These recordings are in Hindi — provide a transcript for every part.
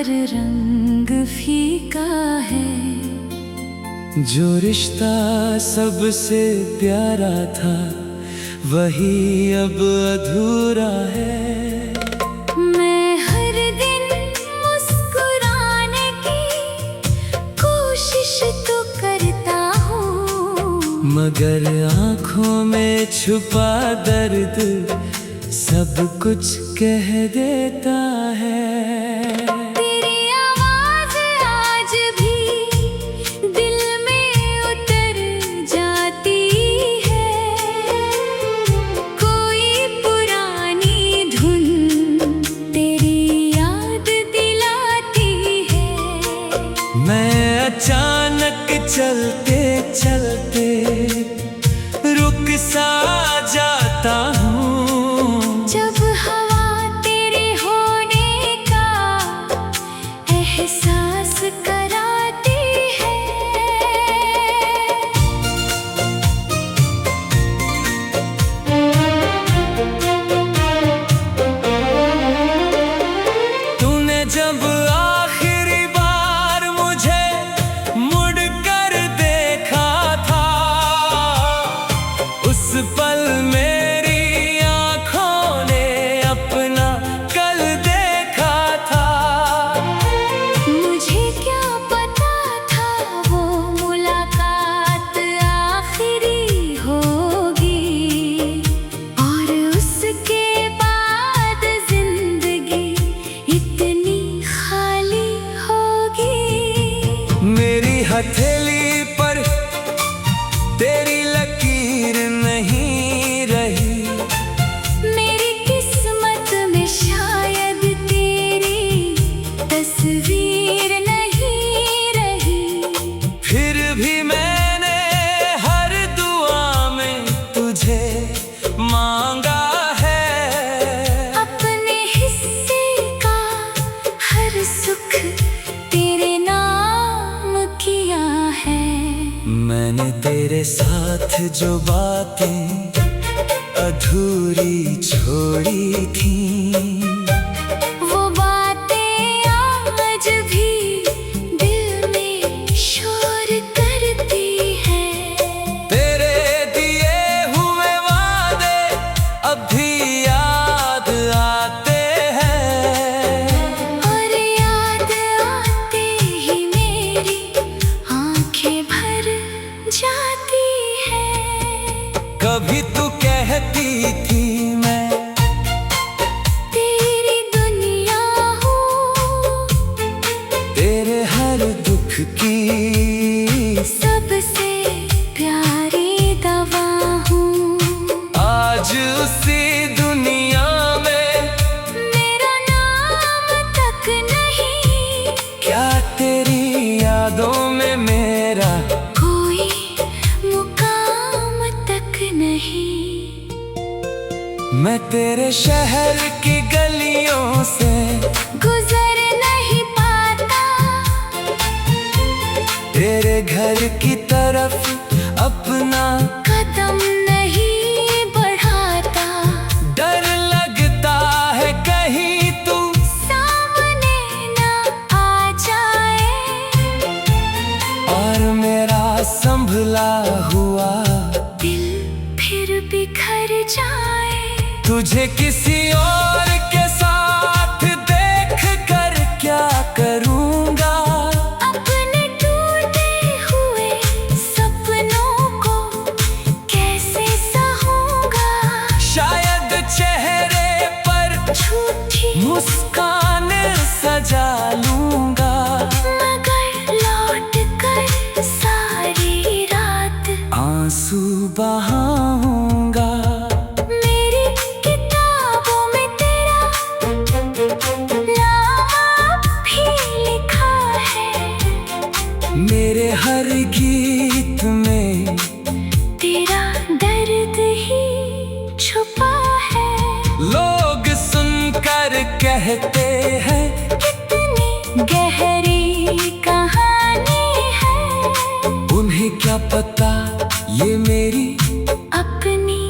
हर रंग फीका है। जो रिश्ता सबसे प्यारा था वही अब अधूरा है। मैं हर दिन मुस्कुराने की कोशिश तो करता हूँ, मगर आँखों में छुपा दर्द सब कुछ कह देता है। तेरी आवाज आज भी दिल में उतर जाती है। कोई पुरानी धुन तेरी याद दिलाती है। मैं अचानक चलते चलते रुक सा जाता हूँ, जब हवा तेरे होने का एहसास कराती है। तूने जब आखिरी बार मुझे मुड़ कर देखा था, उस पल मेरी आँखों ने अपना कल देखा था। मुझे क्या पता था वो मुलाकात आखिरी होगी, और उसके बाद जिंदगी इतनी खाली होगी। मेरी हथेली पर तेरी लकीर नहीं रही, मेरी किस्मत में शायद तेरी तस्वीर नहीं रही। फिर भी मैंने हर दुआ में तुझे मांगा है। अपने हिस्से का हर सुख तेरे नाम किया है। मैंने तेरे साथ जो बातें अधूरी छोड़ी थी, वो बातें आज भी दिल में शोर करती हैं। तेरे दिए हुए वादे अब भी याद आते हैं, और याद आते ही मेरी आंखें भर जाती हैं। कभी तू कहती थी मैं तेरी दुनिया हूँ, तेरे हर दुख की सबसे प्यारी दवा हूँ। आज उसी दुनिया में मेरा नाम तक नहीं, क्या तेरी यादों में मेरा कोई मुकाम तक नहीं। मैं तेरे शहर की गलियों से गुजर नहीं पाता, तेरे घर की तरफ अपना कदम नहीं बढ़ाता। डर लगता है कहीं तू सामने ना आ जाए, और मेरा संभला हुआ दिल फिर बिखर जाए। तुझे किसी और के साथ देख कर क्या करूँगा, अपने टूटे हुए सपनों को कैसे सहूँगा। शायद चेहरे पर झूठी मुस्कान सजा लूँगा, मगर लौट कर सारी रात आंसू बहाऊंगा। मेरी किताबों में तेरा नाम भी लिखा है। मेरे हर गीत में तेरा दर्द ही छुपा है। लोग सुनकर कहते हैं कितनी गहरी कहानी है, उन्हें क्या पता ये मेरी अपनी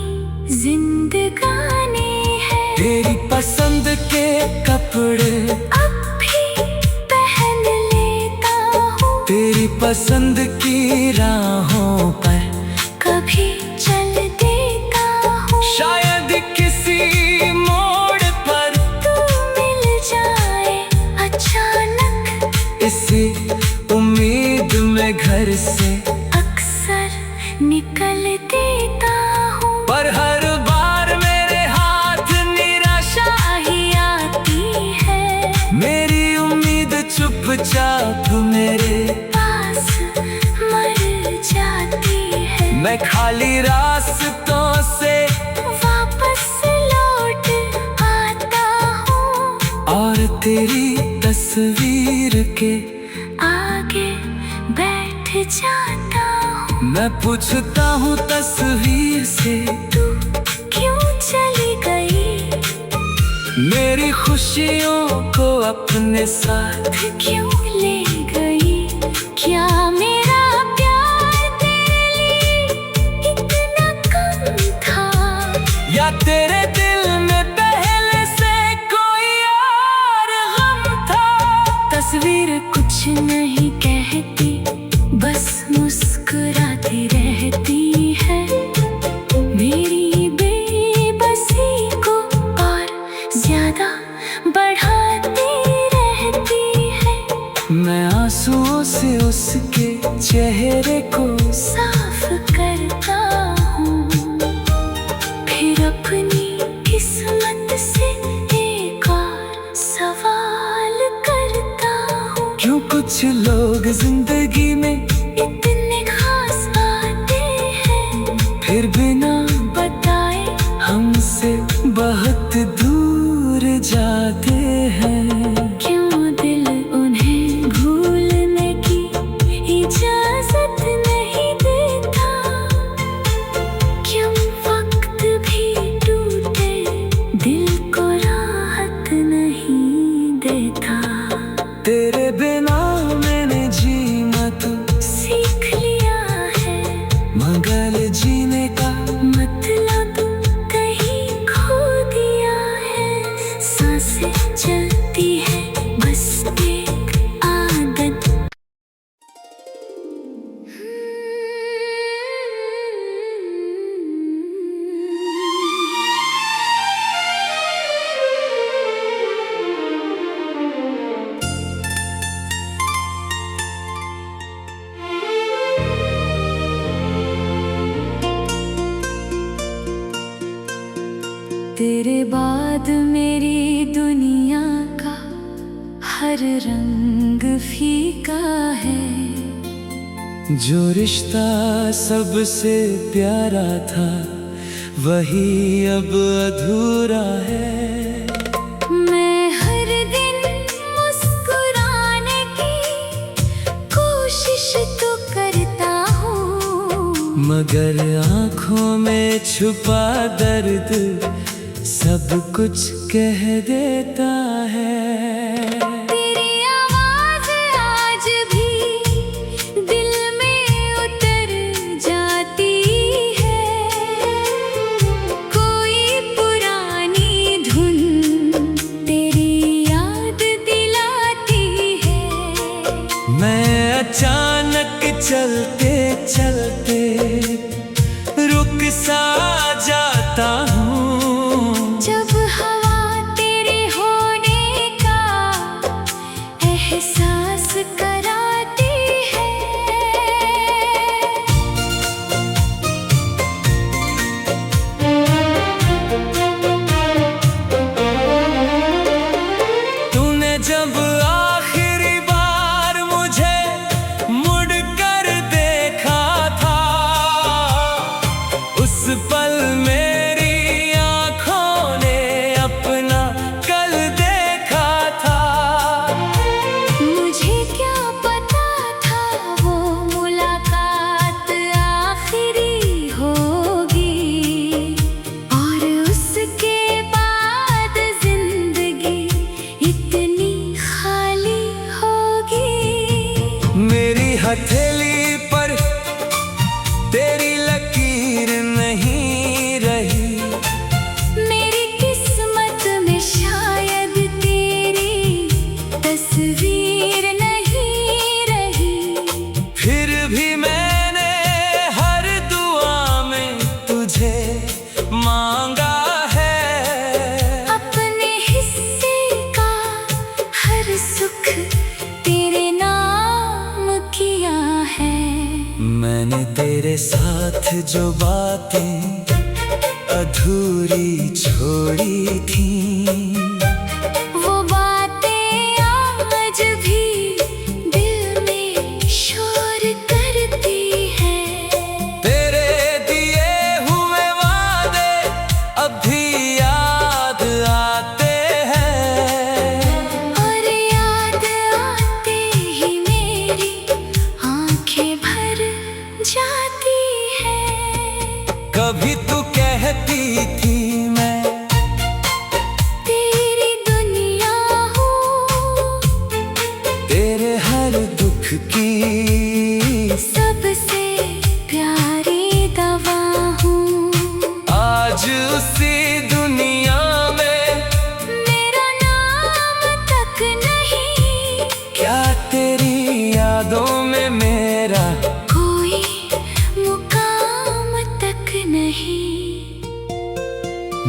जिंदगानी है। तेरी पसंद के कपड़े अब भी पसंद की राहों पर कभी चल देता हूँ। शायद किसी मोड़ पर तू मिल जाए अचानक, इसी उम्मीद में घर से अक्सर निकल देता हूँ। पर हर बार मेरे हाथ निराशा ही आती है, मेरी उम्मीद चुपचाप मेरे पास मर जाती है। मैं खाली रास्तों से वापस लौट आता हूँ और तेरी तस्वीर के आगे बैठ जाता हूँ। मैं पूछता हूँ तस्वीर से तू क्यों चली गई, मेरी खुशियों को अपने साथ क्यों ले गई। क्या मेरा प्यार तेरे लिए इतना कम था, या तेरे दिल में पहले से कोई और गम था। तस्वीर कुछ नहीं कहती, बस मुस्कुराती रहती है। मेरी बेबसी को और ज्यादा बढ़ाती रहती है। मैं आंसुओं से उसके चेहरे को साफ करता हूँ, फिर अपनी किस्मत से एक और सवाल करता हूँ। क्यों कुछ लोग जिंदगी में इतने खास आते हैं, फिर बिना बताए हमसे बहुत दूर जाते हैं। क्यों दिल उन्हें भूलने की इजाजत नहीं देता। क्यों वक्त भी टूटे दिल को राहत नहीं देता। तेरे बिना मैंने जीना तो सीख लिया है, मगर जीने का मतलब कहीं खो दिया है। सांसें चलती है बस एक आदत। तेरे बाद मेरी दुनिया का हर रंग फीका है। जो रिश्ता सबसे प्यारा था वही अब अधूरा है। मैं हर दिन मुस्कुराने की कोशिश तो करता हूँ, मगर आँखों में छुपा दर्द सब कुछ कह देता है। तेरी आवाज आज भी दिल में उतर जाती है। कोई पुरानी धुन तेरी याद दिलाती है। मैं अचानक चलते चलते रुक सा जाता हूँ। जब हवा तेरे होने का एहसास कराती है। तूने जब आखिरी बार मुझे मुड़ कर देखा था, उस पल मेरी आँखों ने अपना कल देखा था। मुझे क्या पता था वो मुलाकात आखिरी होगी, और उसके बाद जिंदगी इतनी खाली होगी। मेरी हथेली पर तेरी लकीर नहीं रही, मेरी किस्मत में शायद तेरी तस्वीर नहीं रही। मैंने तेरे साथ जो बातें अधूरी छोड़ी थी, वो बातें आज भी दिल में शोर करती हैं। तेरे दिए हुए वादे अब भी याद आते हैं, और याद आते ही मेरी आंखें भर जाती हैं। कभी तू कहती थी मैं तेरी दुनिया हूँ, तेरे हर दुख की सबसे प्यारी दवा हूँ। आज उसी दुनिया में मेरा नाम तक नहीं, क्या तेरी यादों में मेरा कोई मुकाम तक नहीं।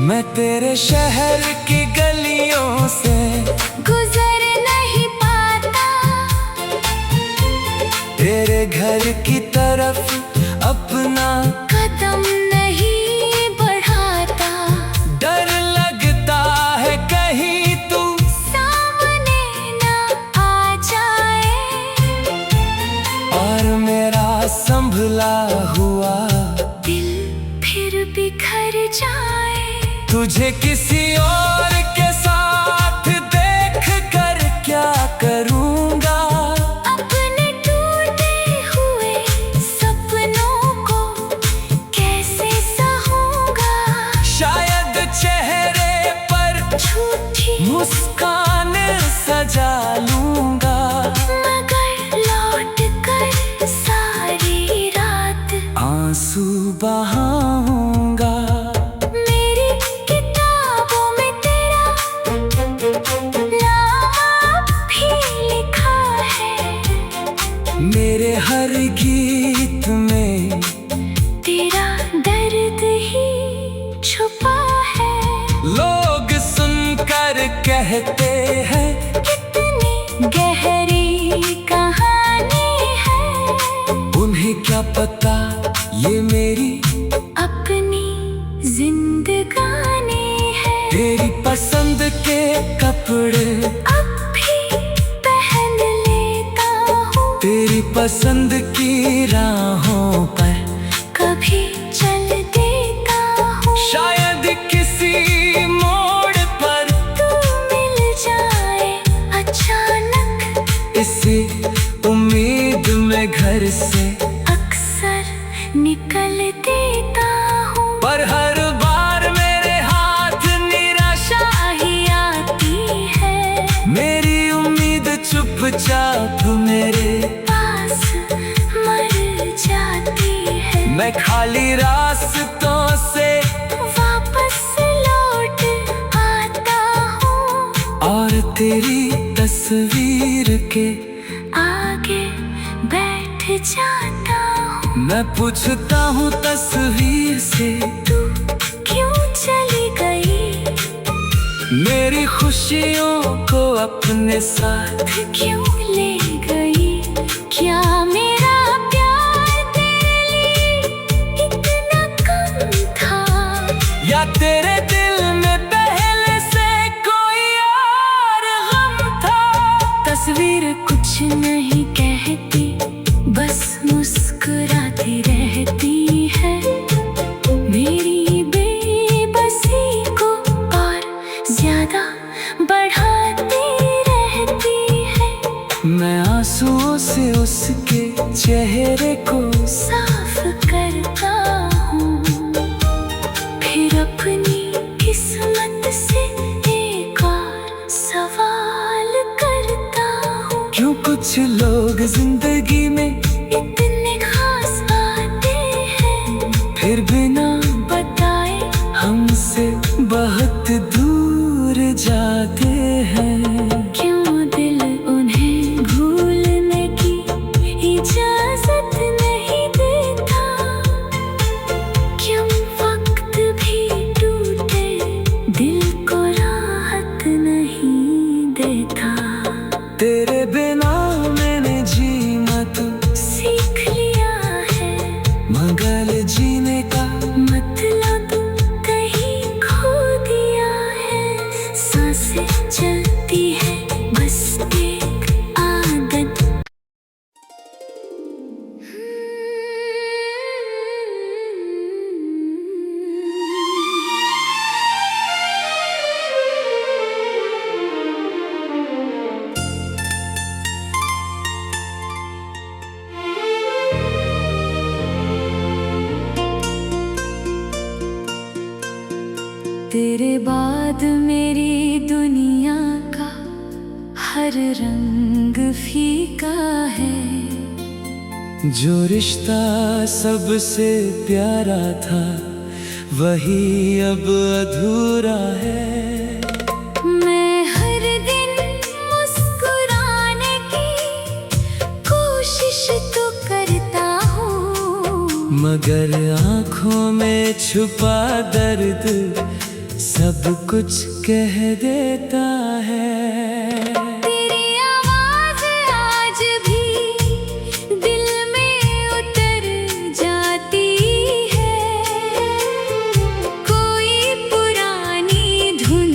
मैं तेरे शहर की गलियों से गुजर नहीं पाता, तेरे घर की तरफ अपना कदम नहीं बढ़ाता। डर लगता है कहीं तू सामने ना आ जाए, और मेरा संभला हुआ दिल फिर बिखर जाए। तुझे किसी और के साथ देख कर क्या करूँगा, अपने टूटे हुए सपनों को कैसे सहूँगा। शायद चेहरे पर झूठी मुस्कान सजा लूँगा, मगर लौट कर सारी रात आंसू बहाऊंगा। मेरी किताबों में तेरा नाम भी लिखा है। मेरे हर गीत में तेरा दर्द ही छुपा है। लोग सुनकर कहते हैं कितनी गहरी कहानी है, उन्हें क्या पता ये मेरी अपनी जिंदगानी है। तेरी पसंद के कपड़े अब भी पहन लेता हूँ, तेरी पसंद की राहों पर कभी चल देता हूँ। शायद किसी मोड़ पर तू मिल जाए अचानक, इसी उम्मीद में घर से अक्सर निकल देता हूँ। पर हर बार मेरे हाथ निराशा ही आती है, मेरी उम्मीद चुपचाप मेरे पास मर जाती है। मैं खाली रास्तों से वापस लौट आता हूँ, और तेरी तस्वीर के आगे बैठ जाता हूँ। मैं पूछता हूँ तस्वीर से तू क्यों चली गई, मेरी खुशियों को अपने साथ क्यों ले गई। क्या मेरा प्यार तेरे लिए इतना कम था, या तेरे दिल में पहले से कोई और गम था। तस्वीर कुछ नहीं कहती, बस मुस्कुराती रहती है। मेरी बेबसी को और ज्यादा बढ़ाती रहती है। मैं आंसुओं से उसके चेहरे को साफ करता हूँ, फिर अपनी किस्मत से एक और सवाल करता हूँ। क्यों कुछ लोग जिंदगी में इतने खास आते हैं, फिर बिना बताए हमसे बहुत दूर जाते हैं। क्यों दिल उन्हें भूलने की इजाजत नहीं हर रंग फीका है। जो रिश्ता सबसे प्यारा था वही अब अधूरा है। मैं हर दिन मुस्कुराने की कोशिश तो करता हूँ, मगर आँखों में छुपा दर्द सब कुछ कह देता है। तेरी आवाज़ आज भी दिल में उतर जाती है। कोई पुरानी धुन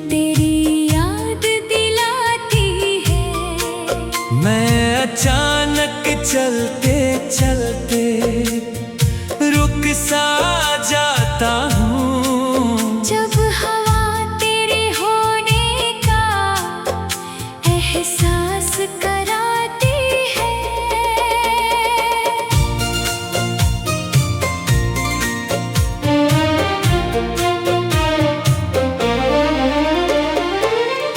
तेरी याद दिलाती है। मैं अचानक चलते चलते रुक सा जाता हूँ। जब हवा तेरे होने का एहसास कराती है।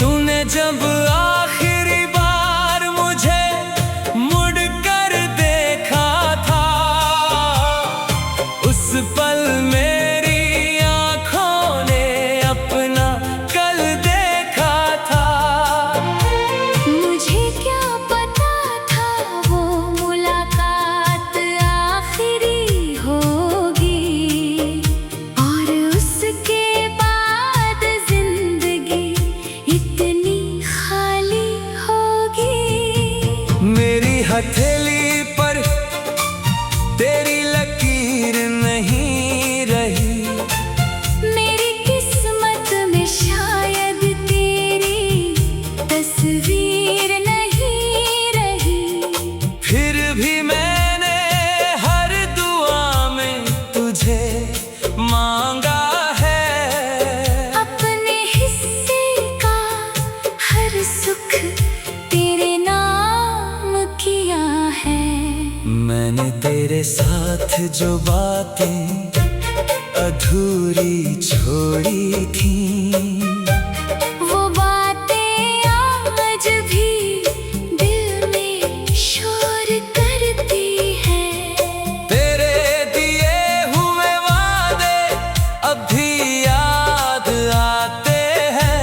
तूने जब आखिरी बार मुझे मुड़कर देखा था, उस पल मेरी आँखों ने अपना कल देखा था। मुझे क्या पता था वो मुलाकात आखिरी होगी, और उसके बाद जिंदगी इतनी खाली होगी। मेरी हथेली पर तेरी लकीर नहीं रही, मेरी किस्मत में शायद तेरी तस्वीर नहीं रही। फिर भी मैंने हर दुआ में तुझे मांगा है। अपने हिस्से का हर सुख तेरे नाम किया है। मैंने तेरे साथ जो बातें अधूरी छोड़ी थी, वो बातें आज भी दिल में शोर करती हैं। तेरे दिए हुए वादे अब भी याद आते हैं।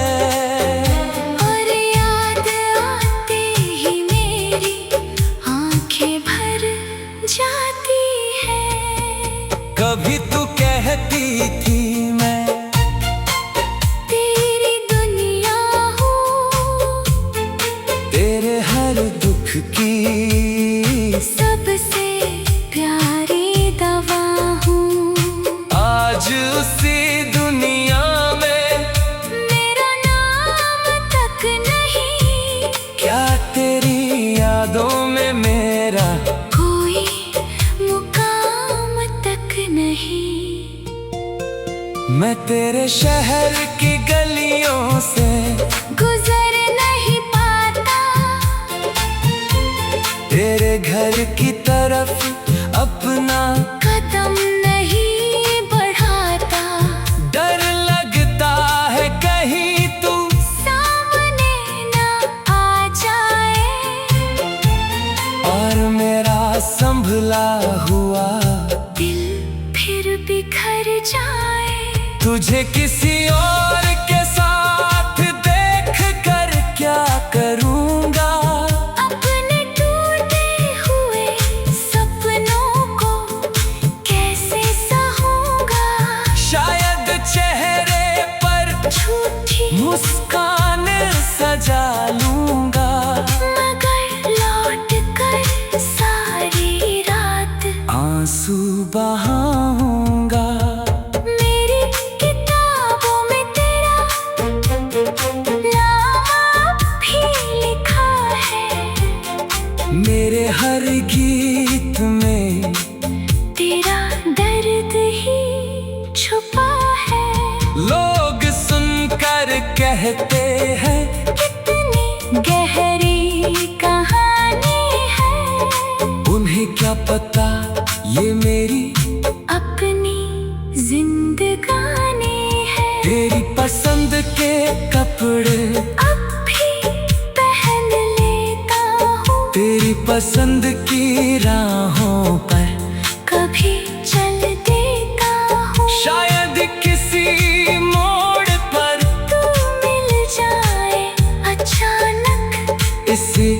और याद आते ही मेरी आंखें भर जाती हैं। कभी तू कहती थी मैं तेरी दुनिया हूँ, तेरे हर दुख की सबसे प्यारी दवा हूँ। आज उसी दुनिया में मेरा नाम तक नहीं, क्या तेरी यादों में मेरा कोई मुकाम तक नहीं। मैं तेरे शहर की गलियों से गुजर नहीं पाता, तेरे घर की तरफ अपना कदम नहीं बढ़ाता। डर लगता है कहीं तू सामने ना आ जाए, और मेरा संभला हुआ दिल फिर बिखर जाए। तुझे किसी और के साथ देख कर क्या करूँगा। अपने टूटे हुए सपनों को कैसे सहूँगा। शायद चेहरे पर झूठी मुस्कान सजा लूँगा, मगर लौट कर सारी रात आंसू बहाऊंगा। मेरी किताबों में तेरा पसंद की राहों पर कभी चल देता हूँ। शायद किसी मोड़ पर तू मिल जाए अचानक, इसी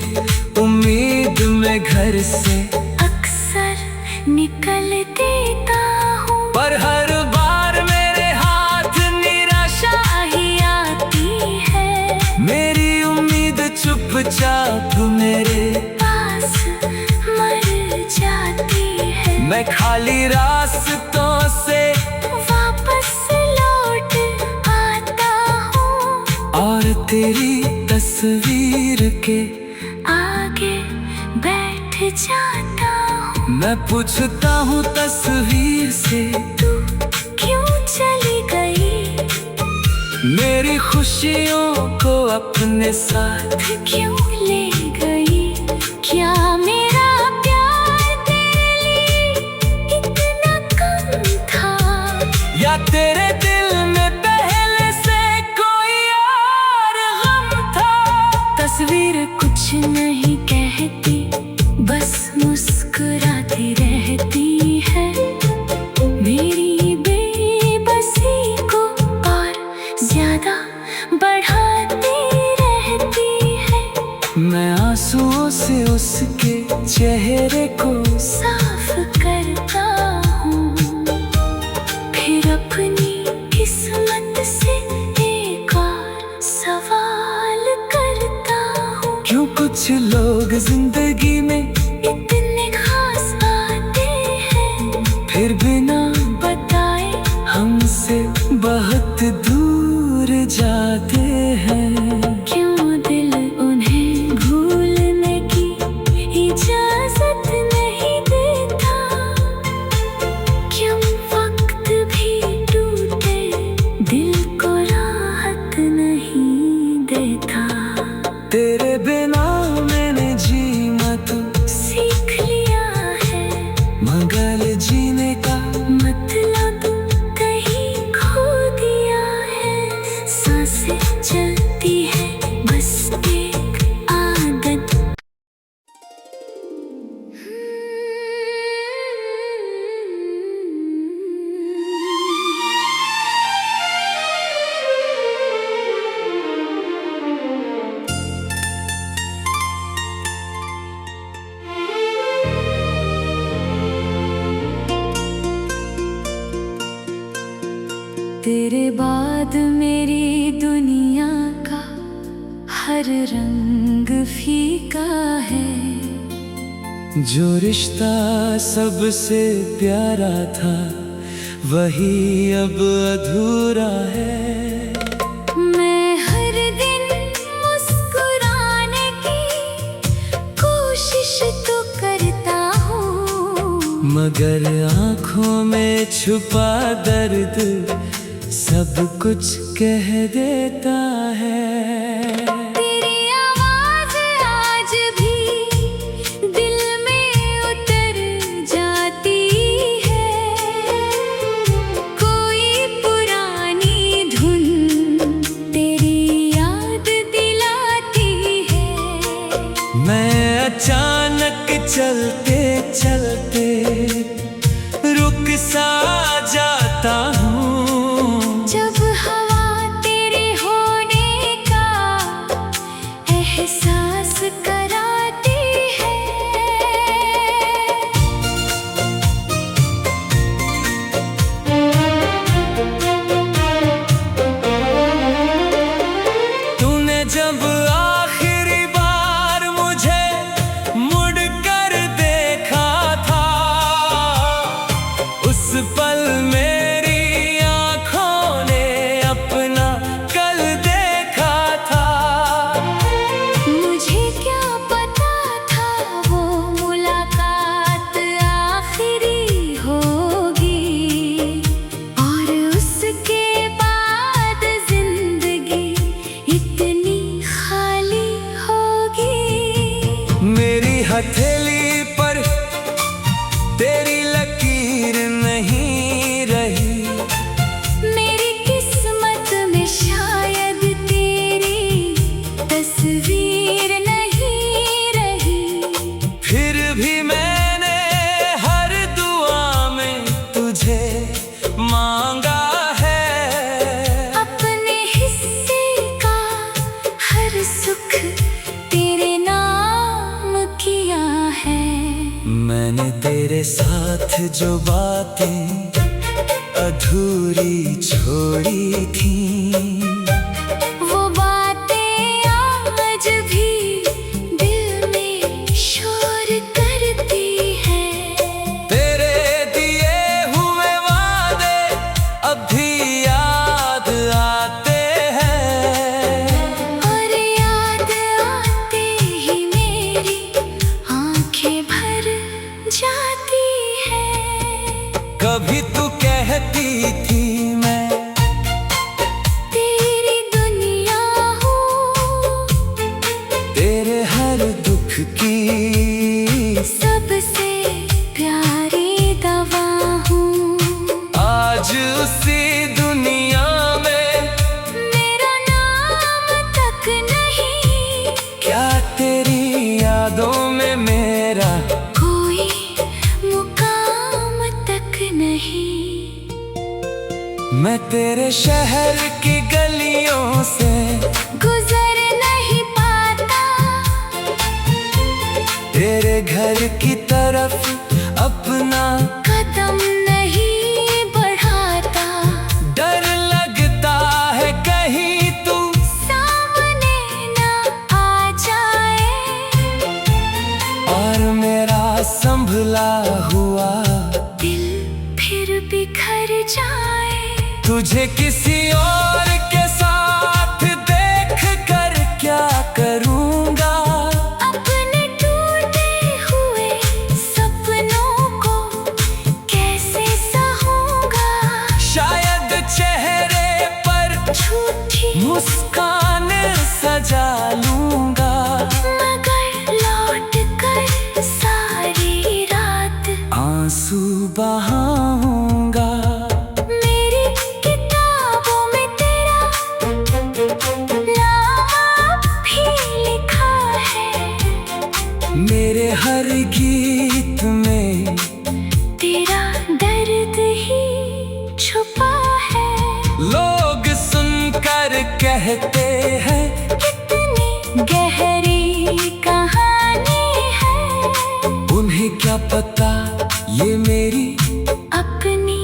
उम्मीद में घर से अक्सर निकल देता हूँ। पर हर बार मेरे हाथ निराशा ही आती है, मेरी उम्मीद चुपचाप मेरे पास मर जाती है। मैं खाली रास्तों से वापस लौट आता हूँ और तेरी तस्वीर के आगे बैठ जाता हूँ। मैं पूछता हूँ तस्वीर से तू क्यों चली गई, मेरी खुशियों को अपने साथ क्यों ले गई। क्या मेरा प्यार तेरे लिए इतना कम था, या तेरे दिल में पहले से कोई और गम था। तस्वीर कुछ नहीं कहती, बस मुस्कुराती रहती है। मेरी बेबसी को और ज्यादा बढ़ाती रहती है। मैं आंसुओं से उसके चेहरे को साफ करता हूँ, फिर अपनी किस्मत से एक और सवाल करता हूँ। क्यों कुछ लोग जिंदगी में इतने खास आते हैं, फिर बिना बताए हमसे बहुत दूर जाते हैं। क्यों दिल उन्हें भूलने की इजाजत नहीं देता। क्यों वक्त भी टूटे दिल को राहत नहीं देता। तेरे बिना मैंने जीना तो सीख लिया है, मगर जीने का मतलब कहीं खो दिया है। सांसें चलती है बस एक आदत। तेरे बाद मेरी दुनिया का हर रंग फीका है। जो रिश्ता सबसे प्यारा था वही अब अधूरा है। मैं हर दिन मुस्कुराने की कोशिश तो करता हूँ, मगर आँखों में छुपा दर्द सब कुछ कह देता है। तेरी आवाज आज भी दिल में उतर जाती है। कोई पुरानी धुन तेरी याद दिलाती है। मैं अचानक चलते चलते रुक सा जाता हूँ। जब हवा तेरे होने का एहसास कराती है। तूने जब आखिरी बार मुझे मुड़ कर देखा था, उस पर भी मैंने हर दुआ में तुझे मांगा है। अपने हिस्से का हर सुख तेरे नाम किया है। मैंने तेरे साथ जो बातें अधूरी छोड़ी थी, वो बातें आज भी दिल में शोर करती हैं। तेरे दिए हुए वादे अब भी याद आते हैं, और याद आते ही मेरी आंखें भर जाती हैं। कभी तू कहती थी मैं तेरी दुनिया हूँ, तेरे हर दुख की सबसे प्यारी दवा हूँ। आज उसी दुनिया में मेरा नाम तक नहीं, क्या तेरी यादों में मेरा कोई मुकाम तक नहीं। मैं तेरे शहर की गलियों से गुजर नहीं पाता, तेरे घर की तरफ अपना कदम नहीं बढ़ाता। डर लगता है कहीं तू सामने ना आ जाए, और मेरा संभला हुआ दिल फिर बिखर जाए। तुझे किसी और के साथ देख कर क्या करूँगा, अपने टूटे हुए सपनों को कैसे सहूँगा। शायद चेहरे पर झूठी मुस्कान सजा लूँगा, मगर लौट कर सारी रात आंसू बहाऊंगा। मेरी किताबों में तेरा नाम भी लिखा है। मेरे हर गीत में तेरा दर्द ही छुपा है। लोग सुनकर कहते हैं कितनी गहरी कहानी है, उन्हें क्या पता ये मेरी अपनी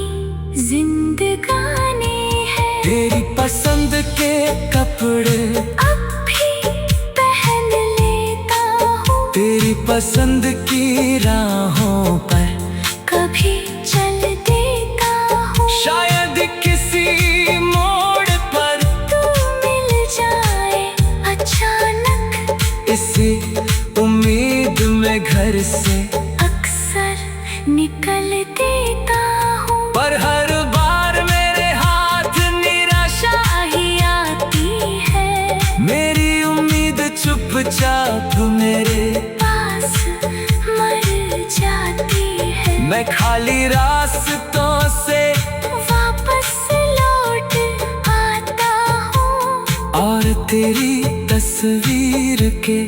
जिंदगानी है। तेरी पसंद के कपड़े अब भी पहन लेता हूँ, तेरी पसंद की राहों पर कभी चल देता हूँ। शायद किसी मोड़ पर तू मिल जाए अचानक, इसी उम्मीद में घर से अक्सर निकल देता हूँ। पर हर बार मेरे हाथ निराशा ही आती है, मेरी उम्मीद चुपचाप मेरे पास मर जाती है। मैं खाली रास्तों से वापस लौट आता हूँ, और तेरी तस्वीर के